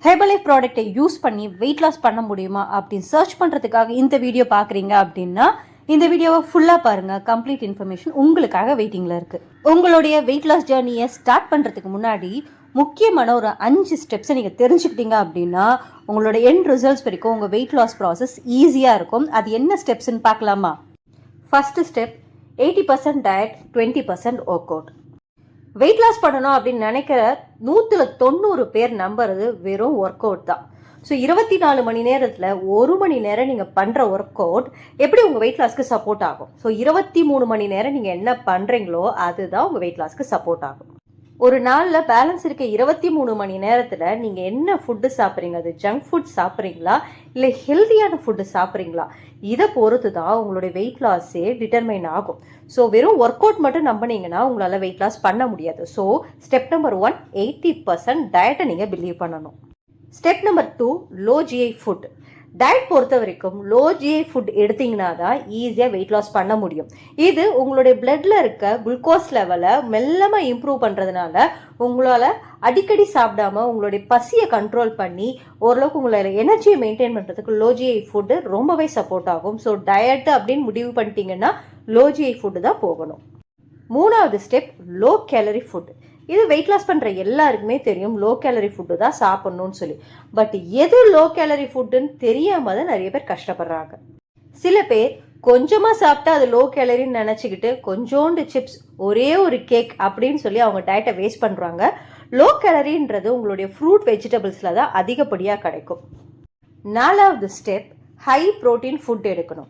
Herbalife ப்ராடக்ட்டை use பண்ணி weight loss பண்ண முடியுமா அப்படின்னு சர்ச் பண்ணுறதுக்காக இந்த வீடியோ பார்க்குறீங்க அப்படின்னா இந்த வீடியோவை ஃபுல்லாக பாருங்கள். கம்ப்ளீட் இன்ஃபர்மேஷன் உங்களுக்காக வெயிட்டிங்கில் இருக்குது. உங்களுடைய வெயிட் லாஸ் ஜேர்னியை ஸ்டார்ட் பண்ணுறதுக்கு முன்னாடி முக்கியமான ஒரு 5 ஸ்டெப்ஸை நீங்கள் தெரிஞ்சுக்கிட்டீங்க அப்படின்னா உங்களோட எண்ட் ரிசல்ட்ஸ் வரைக்கும் உங்கள் வெயிட் லாஸ் ப்ராசஸ் ஈஸியாக இருக்கும். அது என்ன ஸ்டெப்ஸ்ன்னு பார்க்கலாமா? First step 80% diet, 20% workout. Weight loss பண்ணணும் அப்படின்னு நினைக்கிற 190 பேர் நம்புறது வெறும் ஒர்க் அவுட் தான். ஸோ 24 மணி நேரத்தில் 1 மணி நேரம் நீங்கள் பண்ணுற ஒர்க் அவுட் எப்படி உங்கள் வெயிட் லாஸ்க்கு சப்போர்ட் ஆகும்? ஸோ 23 மணி நேரம் நீங்கள் என்ன பண்ணுறீங்களோ அதுதான் உங்கள் வெயிட் லாஸ்க்கு சப்போர்ட் ஆகும். ஒரு நாளில் பேலன்ஸ் இருக்க 23 மணி நேரத்தில் நீங்கள் என்ன ஃபுட்டு சாப்பிட்றீங்க, அது ஜங்க் ஃபுட் சாப்பிட்றீங்களா இல்லை ஹெல்த்தியான ஃபுட்டு சாப்பிட்றீங்களா, இதை பொறுத்து தான் உங்களுடைய வெயிட் லாஸே டிட்டர்மைன் ஆகும். ஸோ வெறும் ஒர்க் அவுட் மட்டும் நம்பினீங்கன்னா உங்களால் வெயிட் லாஸ் பண்ண முடியாது. ஸோ ஸ்டெப் நம்பர் 1, 80% டயட்டை நீங்கள் பிலீவ் பண்ணணும். Step number 2, low GI food. Diet பொறுத்த வரைக்கும் லோ ஜிஐ ஃபுட் எடுத்தீங்கன்னா தான் ஈஸியாக வெயிட் லாஸ் பண்ண முடியும். இது உங்களுடைய பிளட்ல இருக்க குளுக்கோஸ் லெவலை மெல்லமாக இம்ப்ரூவ் பண்ணுறதுனால உங்களால் அடிக்கடி சாப்பிடாம உங்களுடைய பசியை கண்ட்ரோல் பண்ணி ஓரளவுக்கு உங்களோட எனர்ஜியை மெயின்டைன் பண்ணுறதுக்கு லோ ஜிஐ ஃபுட்டு ரொம்பவே சப்போர்ட் ஆகும். ஸோ டயட்டு அப்படின்னு முடிவு பண்ணிட்டீங்கன்னா லோ ஜிஐ ஃபுட்டு தான் போகணும். 3வது ஸ்டெப், லோ கேலரி ஃபுட். இது வெயிட் லாஸ் பண்ணுற எல்லாருக்குமே தெரியும் லோ கேலரி ஃபுட்டு தான் சாப்பிட்ணுன்னு சொல்லி. பட் எது லோ கேலரி ஃபுட்டுன்னு தெரியாமல் தான் நிறைய பேர் கஷ்டப்படுறாங்க. சில பேர் கொஞ்சமாக சாப்பிட்டா அது லோ கேலரின்னு நினச்சிக்கிட்டு கொஞ்சோண்டு சிப்ஸ், ஒரே ஒரு கேக் அப்படின்னு சொல்லி அவங்க டயட்டை வேஸ்ட் பண்ணுறாங்க. லோ கேலரின்றது உங்களுடைய ஃப்ரூட் வெஜிடபிள்ஸில் தான் அதிகப்படியாக கிடைக்கும். 4வது ஸ்டெப், ஹை ப்ரோட்டீன் ஃபுட் எடுக்கணும்.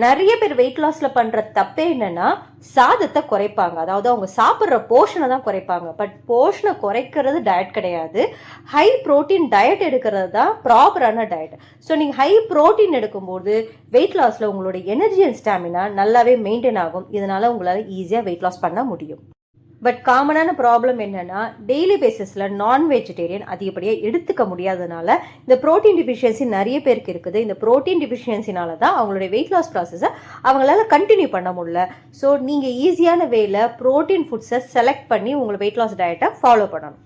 நிறைய பேர் வெயிட் லாஸில் பண்ணுற தப்பே என்னென்னா சாதத்தை குறைப்பாங்க. அதாவது அவங்க சாப்பிட்ற போர்ஷனை தான் குறைப்பாங்க. பட் போர்ஷனை குறைக்கிறது டயட் கிடையாது. ஹை ப்ரோட்டீன் டயட் எடுக்கிறது தான் ப்ராப்பரான டயட். ஸோ நீங்கள் ஹை ப்ரோட்டீன் எடுக்கும்போது வெயிட் லாஸில் உங்களோட எனர்ஜி அண்ட் ஸ்டாமினா நல்லாவே மெயின்டைன் ஆகும். இதனால் உங்களால் ஈஸியாக வெயிட் லாஸ் பண்ண முடியும். பட் காமனான ப்ராப்ளம் என்னென்னா டெய்லி பேசிஸில் நான் வெஜிடேரியன் அதிகப்படியாக எடுத்துக்க முடியாததுனால இந்த ப்ரோட்டீன் டிஃபிஷியன்சி நிறைய பேருக்கு இருக்குது. இந்த ப்ரோட்டீன் டிஃபிஷியன்சினால தான் அவங்களுடைய வெயிட் லாஸ் ப்ராசஸை அவங்களால கண்டினியூ பண்ண முடியல. ஸோ நீங்கள் ஈஸியான வேல ப்ரோட்டீன் ஃபுட்ஸை செலக்ட் பண்ணி உங்களை வெயிட் லாஸ் டயட்டை ஃபாலோ பண்ணணும்.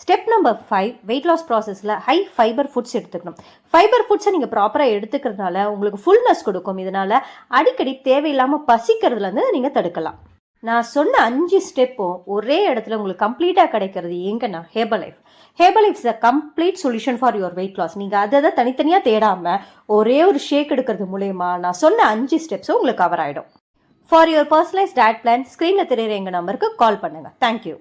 ஸ்டெப் நம்பர் 5, வெயிட் லாஸ் ப்ராசஸில் ஹை ஃபைபர் ஃபுட்ஸ் எடுத்துக்கணும். ஃபைபர் ஃபுட்ஸை நீங்கள் ப்ராப்பராக எடுத்துக்கிறதுனால உங்களுக்கு ஃபுல்னஸ் கொடுக்கும். இதனால் அடிக்கடி தேவையில்லாமல் பசிக்கிறதுலேருந்து நீங்கள் தடுக்கலாம். நான் சொன்ன 5 ஸ்டெப்பும் ஒரே இடத்துல உங்களுக்கு கம்ப்ளீட்டாக கிடைக்கிறது எங்கன்னா Herbalife. Herbalife is a complete solution for your weight loss. நீங்கள் அதை தனித்தனியாக தேடாமல் ஒரே ஒரு ஷேக் எடுக்கிறது மூலயமா நான் சொன்ன 5 ஸ்டெப்ஸும் உங்களுக்கு கவர் ஆகிடும். For your personalise diet plan ஸ்க்ரீனில் தெரியுற எங்கள் நம்பருக்கு கால் பண்ணுங்கள். தேங்க்யூ.